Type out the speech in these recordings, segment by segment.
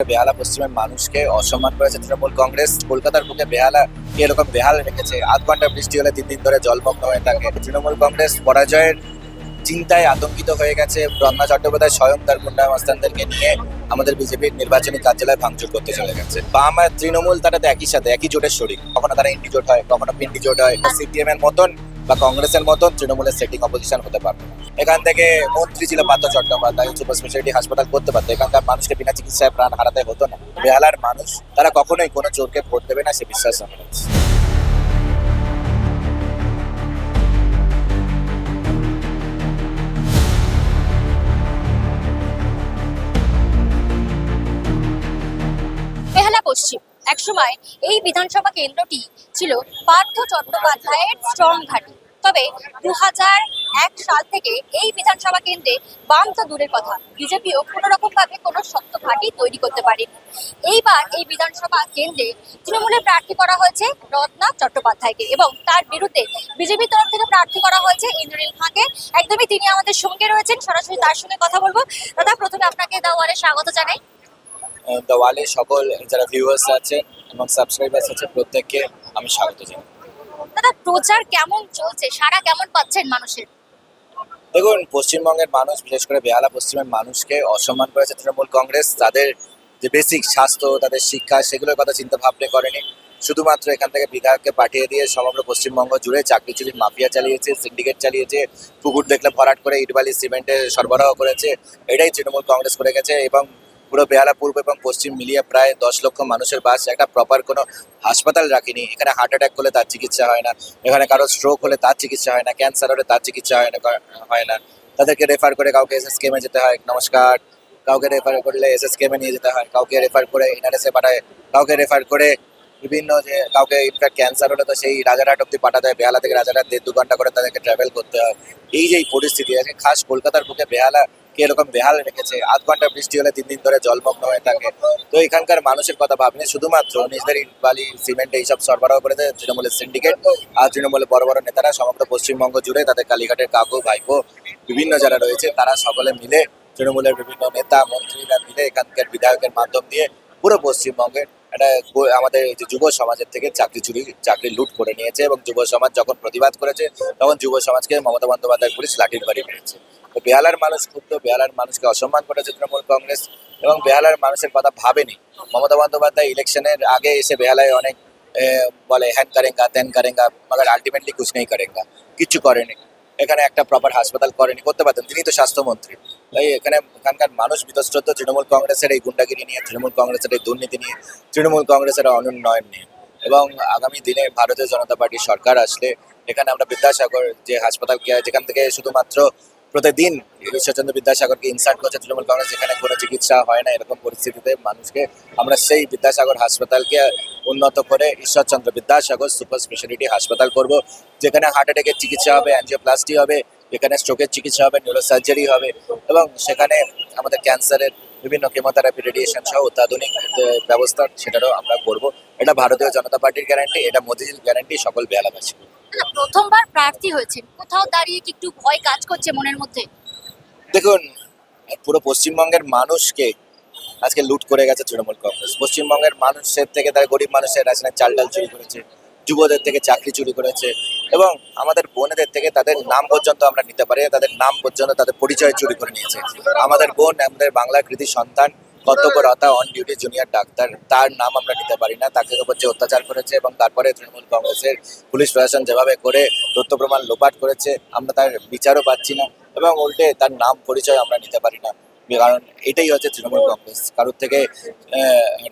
বেহালা পশ্চিমের মানুষকে অসম্মান করেছে তৃণমূল কংগ্রেস। কলকাতার বুকে বেহালা এরকম বেহাল রেখেছে, আধ ঘন্টা বৃষ্টি হলে 3 দিন ধরে জলমগ্ন হয়ে থাকে। তৃণমূল কংগ্রেস পরাজয়ের চিন্তায় আতঙ্কিত হয়ে গেছে। রমনা চট্টোপাধ্যায় স্বয়ং তার গুন্ডা মাস্তানদেরকে নিয়ে আমাদের বিজেপির নির্বাচনী কার্যালয় ভাঙচুর করতে চলে গেছে। বাম আর তৃণমূল তারা তো একই সাথে একই জোটের শরিক, কখনো তারা ইন্ডি জোট হয়, কখনো পিন্ডি জোট হয়। সিপিএম এর মতন বা কংগ্রেসের মতন তৃণমূলের সেটিং অপোজিশন হতে পারবে না। এখান থেকে মন্ত্রী ছিল পার্থ চট্টোপাধ্যায়, সুপার স্পেশালিটি হাসপাতাল করতে পারতো, এখানকার মানুষকে বিনা চিকিৎসায় প্রাণ হারাতে হতো না। বেহালার মানুষ তারা কখনোই কোনো চোরকে ভোট দেবে না, সে বিশ্বাস আমার আছে। বেহালা পশ্চিম একসময় এই বিধানসভা কেন্দ্রটি ছিল পার্থ চট্টোপাধ্যায়ের স্ট্রং ঘাঁটি। তবে 2001 সাল থেকে এই বিধানসভা কেন্দ্রে বাম তো দূরের কথা, বিজেপিও কোনো রকম ভাবে কোনো শক্ত ঘাঁটি তৈরি করতে পারেনি। এইবার এই বিধানসভা কেন্দ্রে তৃণমূলের প্রার্থী করা হয়েছে রত্না চট্টোপাধ্যায়কে এবং তার বিরুদ্ধে বিজেপির তরফ থেকে প্রার্থী করা হয়েছে ইন্দ্রনীল খাঁকে। একদমই তিনি আমাদের সঙ্গে রয়েছেন, সরাসরি তার সঙ্গে কথা বলবো। দাদা, প্রথমে আপনাকে দাওয়ারে স্বাগত জানাই। দেওয়ালে সকল যারা ভিউয়ার্স আছেন এবং সাবস্ক্রাইবার্স আছে প্রত্যেককে আমি স্বাগত জানাই। দাদা, প্রচার কেমন চলছে, সাড়া কেমন পাচ্ছেন মানুষের? দেখুন, পশ্চিমবঙ্গের মানুষ, বিশেষ করে বেহালা পশ্চিমের মানুষকে অসম্মান করেছে তৃণমূল কংগ্রেস। তাদের যে বেসিক স্বাস্থ্য, তাদের শিক্ষা, সেগুলোর কথা চিন্তা ভাবনা করেনি। শুধুমাত্র এখান থেকে বিধায়ককে পাঠিয়ে দিয়ে সমগ্র পশ্চিমবঙ্গ জুড়ে চাকরি চুরির মাফিয়া চালিয়েছে, সিন্ডিকেট চালিয়েছে, পুকুর দেখলে ভরাট করে ইটবালি সিমেন্টের সরবরাহ করেছে। এটাই তৃণমূল কংগ্রেস করে গেছে এবং পুরো বেহালা পূর্ব এবং পশ্চিম মিলিয়ে প্রায় 10 লক্ষ মানুষের বাস একটা প্রপার কোনো হাসপাতাল রাখিনি। এখানে হার্ট অ্যাটাক করলে তার চিকিৎসা হয় না, এখানে কারো স্ট্রোক হলে তার চিকিৎসা হয় না, ক্যান্সার হলে তার চিকিৎসা হয় না। তাদেরকে রেফার করে কাউকে এসএসকেএমে যেতে হয়, নমস্কার, কাউকে রেফার করলে এসএসকেএমে নিয়ে যেতে হয়, কাউকে রেফার করে এনআরএসে পাঠায়, কাউকে রেফার করে বিভিন্ন যে কাউকে ইনফ্যাক্ট ক্যান্সার হলে তো সেই রাজারহাট অব্দি পাঠাতে হয়। বেহালা থেকে রাজারহাট 1.5-2 ঘন্টা করে তাদেরকে ট্রাভেল করতে হয়। এই যে পরিস্থিতি আছে, খাস কলকাতার বুকে বেহালা কে এরকম বেহাল রেখেছে, আধ ঘন্টা বৃষ্টি হলে 3 দিন ধরে জলমগ্ন হয়ে থাকে। তো এখানকার মানুষের কথা ভাবনি, শুধুমাত্র নিজেদের ইট বালি সিমেন্ট এইসব সরবরাহ করে দেয় তৃণমূলের সিন্ডিকেট আর তৃণমূলের বড় বড় নেতারা সমগ্র পশ্চিমবঙ্গ জুড়ে। তাদের কালীঘাটের কাকু ভাইপো বিভিন্ন যারা রয়েছে তারা সকলে মিলে, তৃণমূলের বিভিন্ন নেতা মন্ত্রীরা মিলে এখানকার বিধায়কের মাধ্যম দিয়ে পুরো পশ্চিমবঙ্গের একটা আমাদের এই যে যুব সমাজের থেকে চাকরি লুট করে নিয়েছে। এবং যুব সমাজ যখন প্রতিবাদ করেছে তখন যুব সমাজকে মমতা বন্দ্যোপাধ্যায় পুলিশ লাঠির বাড়ি মেরেছে। তো বেহালার মানুষ ক্ষুব্ধ, বেহালার মানুষকে অসম্মান করেছে তৃণমূল কংগ্রেস এবং বেহালার মানুষের কথা ভাবেনি। মমতা বন্দ্যোপাধ্যায় ইলেকশনের আগে এসে বেহালায় অনেক বলে হ্যান করেঙ্গা ত্যান করেঙ্গা, মगर আলটিমেটলি কুছ নেই করেঙ্গা, কিচ্ছু করেনি। এখানে একটা প্রপার হাসপাতাল করেনি, করতে পারতেন, তিনি তো স্বাস্থ্যমন্ত্রী। তাই এখানকার মানুষ বিতশ্রদ্ধ তৃণমূল কংগ্রেসের এই গুন্ডাগিরি নিয়ে, তৃণমূল কংগ্রেসের এই দুর্নীতি নিয়ে, তৃণমূল কংগ্রেসের অনুন্নয়ন নিয়ে। এবং আগামী দিনে ভারতীয় জনতা পার্টির সরকার আসলে এখানে আমরা বিদ্যাসাগর যে হাসপাতাল, যেখান থেকে শুধুমাত্র প্রতিদিন ঈশ্বরচন্দ্র বিদ্যাসাগরকে ইনসাল্ট করছে তৃণমূল কংগ্রেস, যেখানে কোনো চিকিৎসা হয় না, এরকম পরিস্থিতিতে মানুষকে আমরা সেই বিদ্যাসাগর হাসপাতালকে উন্নত করে ঈশ্বরচন্দ্র বিদ্যাসাগর সুপার স্পেশালিটি হাসপাতাল করব, যেখানে হার্ট অ্যাটাকের চিকিৎসা হবে, অ্যাঞ্জিওপ্লাস্টি হবে, যেখানে স্ট্রোকের চিকিৎসা হবে, নিউরোসার্জারি হবে এবং সেখানে আমাদের ক্যান্সারের বিভিন্ন কেমোথেরাপি, রেডিয়েশন সহ অত্যাধুনিক যে ব্যবস্থা সেটারও আমরা করব। এটা ভারতীয় জনতা পার্টির গ্যারান্টি, এটা মোদিজির গ্যারান্টি, সকল বেহালাবাসী। দাদা, প্রথমবার প্রার্থী হয়েছেন, কোথাও দাঁড়িয়ে কি একটু ভয় কাজ করছে মনের মধ্যে? দেখুন, পুরো পশ্চিমবঙ্গের মানুষকে আজকে লুট করে গেছে তৃণমূল কংগ্রেস। পশ্চিমবঙ্গের মানুষের থেকে তার গরিব মানুষের রেশনের চাল ডাল চুরি করেছে, যুবদের থেকে চাকরি চুরি করেছে এবং আমাদের বোনেদের থেকে তাদের নাম পর্যন্ত আমরা নিতে পারি না, তাদের নাম পর্যন্ত, তাদের পরিচয় চুরি করে নিয়েছে। আমাদের বোন, আমাদের বাংলার কৃতি সন্তান, কর্তব্যরতা অন ডিউটি জুনিয়র ডাক্তার, তার নাম আমরা নিতে পারি না। তাকে উপর যে অত্যাচার করেছে এবং তারপরে তৃণমূল কংগ্রেসের পুলিশ প্রশাসন যেভাবে করে তথ্য প্রমাণ লোপাট করেছে, আমরা তার বিচারও পাচ্ছি না এবং উল্টে তার নাম পরিচয় আমরা নিতে পারি না। কারণ এটাই হচ্ছে তৃণমূল কংগ্রেস, কারোর থেকে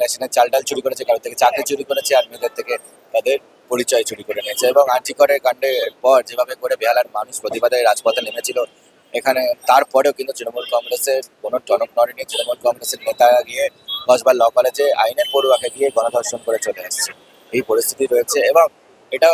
রেশনের চাল ডাল চুরি করেছে, কারোর থেকে চাকরি চুরি করেছে, আর মেয়েদের থেকে তাদের পরিচয় চুরি করে নিয়েছে। এবং আর্যিকরের কাণ্ডের পর যেভাবে করে বেহালার মানুষ প্রতিবাদে রাজপথে নেমেছিল, এখানে তারপরেও কিন্তু তৃণমূল কংগ্রেসের কোনো টনক নড়েনি। তৃণমূল কংগ্রেসের নেতারা গিয়ে কসবা ল কলেজে আইনের পড়ুয়াকে গিয়ে গণধর্ষণ করে চলে আসছে, এই পরিস্থিতি রয়েছে। এবং এটা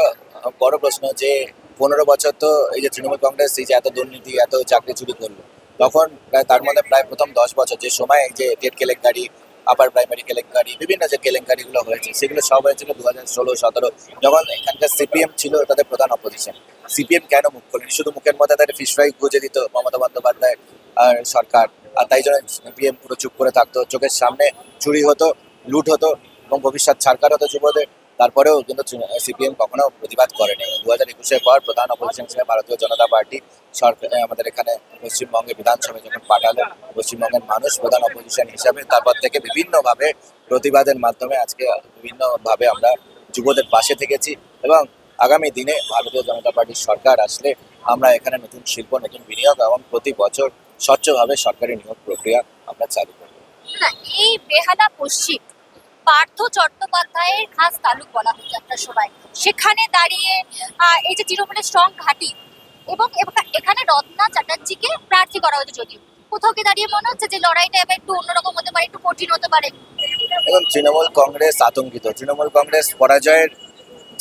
বড় প্রশ্ন যে 15 বছর তো এই যে তৃণমূল কংগ্রেস এই যে এত দুর্নীতি, এত চাকরি চুরি করলো, তখন প্রায় তার মধ্যে প্রায় প্রথম 10 বছর যে সময় এই যে টেট কেলেঙ্কারি, আপার প্রাইমারি কেলেঙ্কারি, বিভিন্ন যে কেলেঙ্কারিগুলো হয়েছে সেগুলো সব হয়েছিল 2016-17, যখন এখানকার সিপিএম ছিল তাদের প্রধান অপোজিশন। সিপিএম কেন মুখ খোলেনি? শুধু মুখের মধ্যে তাদের ফিশ ফ্রাই গুঁজে দিত মমতা বন্দ্যোপাধ্যায় আর সরকার, আর তাই জন্য সিপিএম পুরো চুপ করে থাকতো। চোখের সামনে চুরি হতো, লুট হতো এবং ভবিষ্যৎ ছাড়কার হতো যুবদের। তারপরেও কিন্তু সিপিএম কখনো প্রতিবাদ করেনি। 2021-এর পর প্রধান অপোজিশন ছিল ভারতীয় জনতা পার্টি। সরকার আমাদের এখানে পশ্চিমবঙ্গে বিধানসভায় যখন পাঠালো, পশ্চিমবঙ্গের মানুষ প্রধান অপোজিশন হিসাবে তারপর থেকে বিভিন্নভাবে প্রতিবাদের মাধ্যমে আজকে বিভিন্নভাবে আমরা যুবদের পাশে থেকেছি। এবং আগামী দিনে ভারতীয় জনতা পার্টির সরকার আসলে আমরা এখানে নতুন শিল্প, নতুন বিনিয়োগ এবং প্রতি বছর স্বচ্ছভাবে সরকারি নিয়োগ প্রক্রিয়া আমরা চালু করব। না, এই বেহালা পশ্চিম পার্থ চট্টোপাধ্যায়ের খাস তালুক বলা হতো একটা সময়। সেখানে দাঁড়িয়ে এই যে তৃণমূলের স্ট্রং ঘাঁটি, এবং এখানে রত্না চ্যাটার্জিকে প্রার্থী করা হয়েছে, যদিও কোথাও কি দাঁড়িয়ে মনে হচ্ছে যে লড়াইটা এবার একটু অন্যরকম হতে পারে, একটু কঠিন হতে পারে। এবং তৃণমূল কংগ্রেস আতঙ্কিত, তৃণমূল কংগ্রেস পরাজয়ের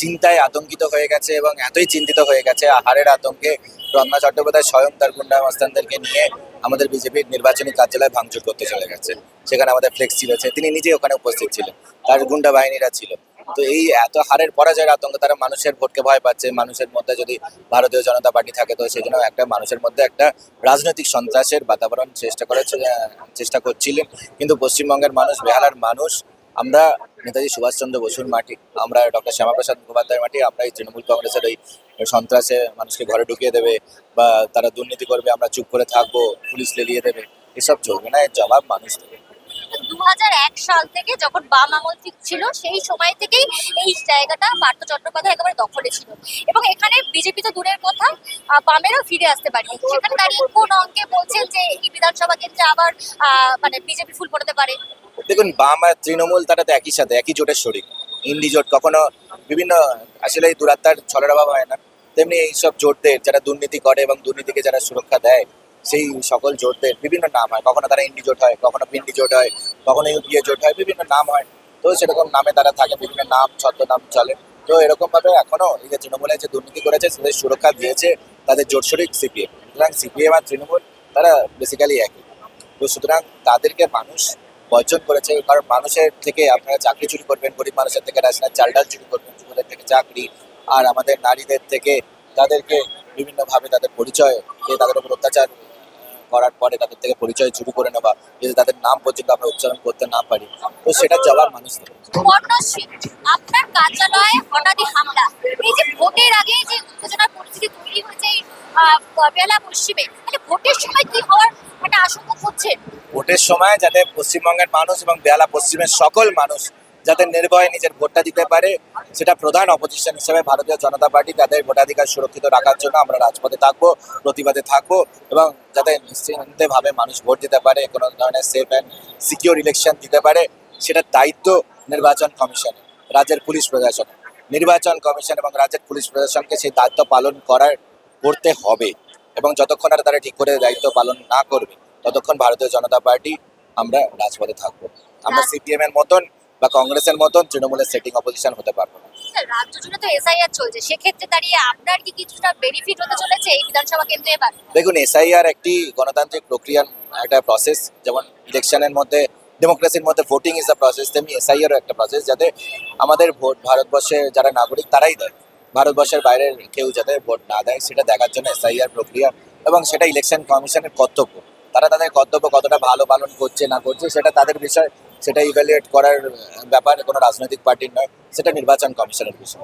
চিন্তায় আতঙ্কিত হয়ে গেছে এবং এতই চিন্তিত হয়ে গেছে হারের আতঙ্কে রত্না চট্টোপাধ্যায় স্বয়ং তার গুন্ডা মাস্তানদেরকে নিয়ে আমাদের বিজেপির নির্বাচনী কার্যালয়ে ভাঙচুর করতে চলে গেছে। সেখানে আমাদের ফ্লেক্সি রয়েছে, তিনি নিজে ওখানে উপস্থিত ছিলেন, তার গুন্ডা বাহিনীরা ছিল। তো এই এত হারের পরাজয়ের আতঙ্ক, তারা মানুষের ভোটকে ভয় পাচ্ছে। মানুষের মধ্যে যদি ভারতীয় জনতা পার্টি থাকে তো সেই জন্য একটা মানুষের মধ্যে একটা রাজনৈতিক সন্ত্রাসের বাতাবরণ চেষ্টা করছিলেন। কিন্তু পশ্চিমবঙ্গের মানুষ, বেহালার মানুষ, আমরা নেতাজি সুভাষচন্দ্র বসুর মাটি, আমরা ডক্টর শ্যামাপ্রসাদ মুখোপাধ্যায়ের মাটি। আমরা এই তৃণমূল কংগ্রেসের ওই সন্ত্রাসে মানুষকে ঘরে ঢুকিয়ে দেবে বা তারা দুর্নীতি করবে, আমরা চুপ করে থাকবো, পুলিশ লেলিয়ে দেবে, এসব চলবে না। এর জবাব মানুষ দেবে। 2001 সাল থেকে যখন বাম আমল ঠিক ছিল, সেই সময় থেকেই এই জায়গাটা পার্থ চট্টোপাধ্যায় একেবারে দখলে ছিল, এবং এখানে বিজেপি তো দূরের কথা, বামেরও ফিরে আসতে পারেনি। সেখানে দাঁড়িয়ে কোন অঙ্কে বলছেন যে এই বিধানসভা কেন্দ্রে আবার মানে বিজেপি ফুল পড়তে পারে? দেখুন, বাম আর তৃণমূল তারা তো একই সাথে, একই জোটের শরিক। ইন্ডি জোট কখনো বিভিন্ন, আসলে এই দুরাত্মার ছলের অভাব হয় না। তেমনি এইসব জোটদের যারা দুর্নীতি করে এবং দুর্নীতিকে যারা সুরক্ষা দেয়, সেই সকল জোটদের বিভিন্ন নাম হয়। কখনো তারা ইন্ডি জোট হয়, কখনো পিন্ডি জোট হয়, কখনো ইউপিএ জোট হয়, বিভিন্ন নাম হয়। তো সেরকম নামে তারা থাকে, বিভিন্ন নাম ছদ্মনাম চলে। তো এরকম ভাবে এখনো এই যে তৃণমূলে যে দুর্নীতি করেছে তাদের সুরক্ষা দিয়েছে তাদের জোট শরিক সিপিএম। সুতরাং সিপিএম আর তৃণমূল তারা বেসিক্যালি একই। তো সুতরাং তাদেরকে মানুষ বর্জন করেছে, কারণ মানুষের থেকে আপনারা চাকরি চুরি করবেন, গরিব মানুষের থেকে রেশনের চাল ডাল চুরি করবেন, যুবদের থেকে চাকরি, আর আমাদের নারীদের থেকে তাদেরকে বিভিন্নভাবে তাদের পরিচয় দিয়ে তাদের উপর অত্যাচার করার পরে তাদের থেকে পরিচয় চুরি করে নেওয়া, যদি তাদের নাম পর্যন্ত আমরা উচ্চারণ করতে না পারি, তো সেটার জবাব মানুষ দেবে। কর্ণশ্রী, আপনার কার্যালয়ে হঠাৎই হামলা, এই যে ভোটের আগে যে উত্তেজনার পরিস্থিতি তৈরি হয়েছে এই বেলা পশ্চিমে, মানে ভোটের সময় কি হওয়ার একটা আশঙ্কা করছেন? ভোটের সময় যাতে পশ্চিমবঙ্গের মানুষ এবং বেহালা পশ্চিমের সকল মানুষ যাতে নির্ভয়ে নিজের ভোটটা দিতে পারে, সেটা প্রধান অপোজিশন হিসেবে ভারতীয় জনতা পার্টি তাদের ভোটাধিকার সুরক্ষিত রাখার জন্য আমরা রাজপথে থাকবো, প্রতিবাদে থাকবো, এবং যাতে নিশ্চিন্তভাবে মানুষ ভোট দিতে পারে, কোনো ধরনের সেফ অ্যান্ড সিকিউর ইলেকশন দিতে পারে, সেটার দায়িত্ব নির্বাচন কমিশন, রাজ্যের পুলিশ প্রশাসন। নির্বাচন কমিশন এবং রাজ্যের পুলিশ প্রশাসনকে সেই দায়িত্ব পালন করতে হবে, এবং যতক্ষণ আর তারা ঠিক করে দায়িত্ব পালন না করবে ততক্ষণ ভারতীয় জনতা পার্টি আমরা রাজপথে থাকবো। আমরা সিপিএম এর মতন বা কংগ্রেসের মতন তৃণমূলের সেটিং অপোজিশন হতে পারবো না। রাজ্য জুড়ে তো এসআইআর চলছে, সেক্ষেত্রে দাঁড়িয়ে আপনার কি কিছুটা বেনিফিট হতে চলেছে এই বিধানসভা কেন্দ্রে এবার? দেখুন, এসআইআর একটি গণতান্ত্রিক প্রক্রিয়ার একটা প্রসেস, যেমন ইলেকশনের মধ্যে ডেমোক্রেসির মধ্যে ভোটিং ইজ আ প্রসেস, তেমনি এসআইআরও একটা প্রসেস, যাতে আমাদের ভোট ভারতবর্ষের যারা নাগরিক তারাই দেয়, ভারতবর্ষের বাইরের কেউ যাতে ভোট না দেয় সেটা দেখার জন্য এসআইআর প্রক্রিয়া, এবং সেটা ইলেকশন কমিশনের কর্তব্য। তারা তাদের কর্তব্য কতটা ভালো পালন করছে না করছে সেটা তাদের বিষয়, সেটা ইভ্যালুয়েট করার ব্যাপার কোনো রাজনৈতিক পার্টির নয়, সেটা নির্বাচন কমিশনের বিষয়।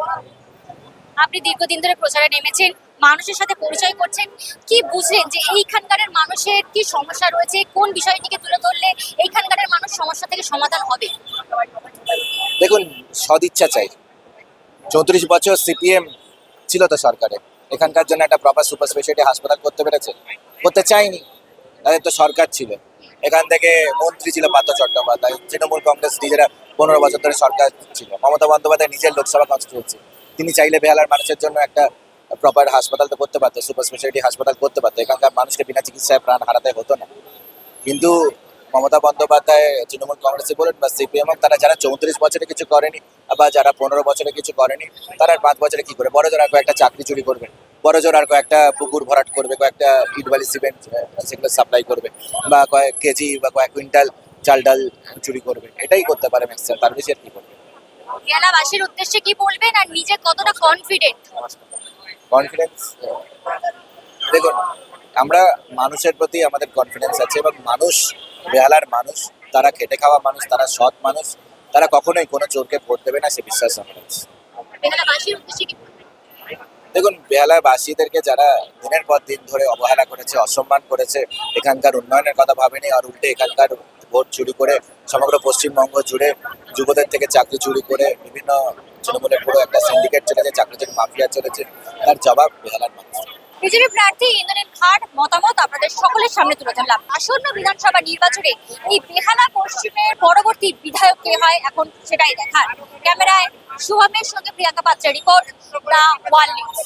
আপনি দীর্ঘদিন ধরে প্রচারে নেমেছেন, মানুষের সাথে পরিচয় করছেন, কি বুঝলেন যে এইখানকার মানুষের কি সমস্যা রয়েছে, কোন বিষয়টিকে তুলে ধরলে এইখানকার মানুষ সমস্যা থেকে সমাধান হবে? দেখুন, সদিচ্ছা চাই। 34 বছর সিপিএম ছিল তো সরকারে, এখানকার জন্য একটা প্রপার সুপার স্পেশালিটি হাসপাতাল করতে পেরেছে? করতে চাইনি। তাদের তো সরকার ছিল, এখান থেকে মন্ত্রী ছিল পার্থ চট্টোপাধ্যায়, তৃণমূল কংগ্রেস নিজেরা 15 বছর ধরে সরকার ছিল, মমতা বন্দ্যোপাধ্যায় নিজের লোকসভা কনস্টিটিউয়েন্সি, তিনি চাইলে বেহালার মানুষের জন্য একটা প্রপার হাসপাতাল তো করতে পারতো, সুপার স্পেশালিটি হাসপাতাল করতে পারতো, এখানকার মানুষকে বিনা চিকিৎসায় প্রাণ হারাতে হতো না। কিন্তু মমতা বন্দ্যোপাধ্যায়, তৃণমূল কংগ্রেসে বলুন বা সিপিএম, তারা যারা 34 বছরে কিছু করেনি বা যারা 15 বছরে কিছু করেনি, তারা আর 5 বছরে কি করে? বড় জোর আর কয়েকটা চাকরি চুরি করবে, বড় জোর আর কয়েকটা পুকুর ভরাট করবে, কয়েকটা ইট বালি সিমেন্ট সেগুলো সাপ্লাই করবে, বা কয়েক কেজি বা কয়েক কুইন্টাল চাল ডাল চুরি করবে, এটাই করতে পারে ম্যাক্সিমাম, তার বেশি আর কি করবে। বেহালাবাসীর উদ্দেশ্যে কি বলবেন আর নিজে কতটা কনফিডেন্ট? কনফিডেন্স, দেখুন আমরা মানুষের প্রতি আমাদের কনফিডেন্স আছে, এবং মানুষ, বেহালার মানুষ, তারা খেটে খাওয়া মানুষ, তারা সৎ মানুষ, তারা কখনোই কোনো চোরকে ভোট দেবে না, সে বিশ্বাস আমার আছে। বেহালাবাসীর উদ্দেশ্যে কি বলবেন? দেখুন বেহালাবাসীদেরকে যারা দিনের পর দিন ধরে অবহেলা করেছে, অসম্মান করেছে, এখানকার উন্নয়নের কথা ভাবেনি, আর উল্টে এখানকার ভোট চুরি করে সমগ্র পশ্চিমবঙ্গ জুড়ে যুবদের থেকে চাকরি চুরি করে বিভিন্ন তৃণমূলের পুরো একটা সিন্ডিকেট চলেছে, চাকরির মাফিয়া চলেছে, তার জবাব বেহালার মানুষ। বিজেপি প্রার্থী ইন্দ্রনীল খাঁর মতামত আপনাদের সকলের সামনে তুলে ধরলাম। আসন্ন বিধানসভা নির্বাচনে এই বেহালা পশ্চিমের পরবর্তী বিধায়ক কে হয় এখন সেটাই দেখার। ক্যামেরায় শুভমের সঙ্গে প্রিয়াঙ্কা পাত্রের রিপোর্ট, দ্য ওয়াল নিউজ।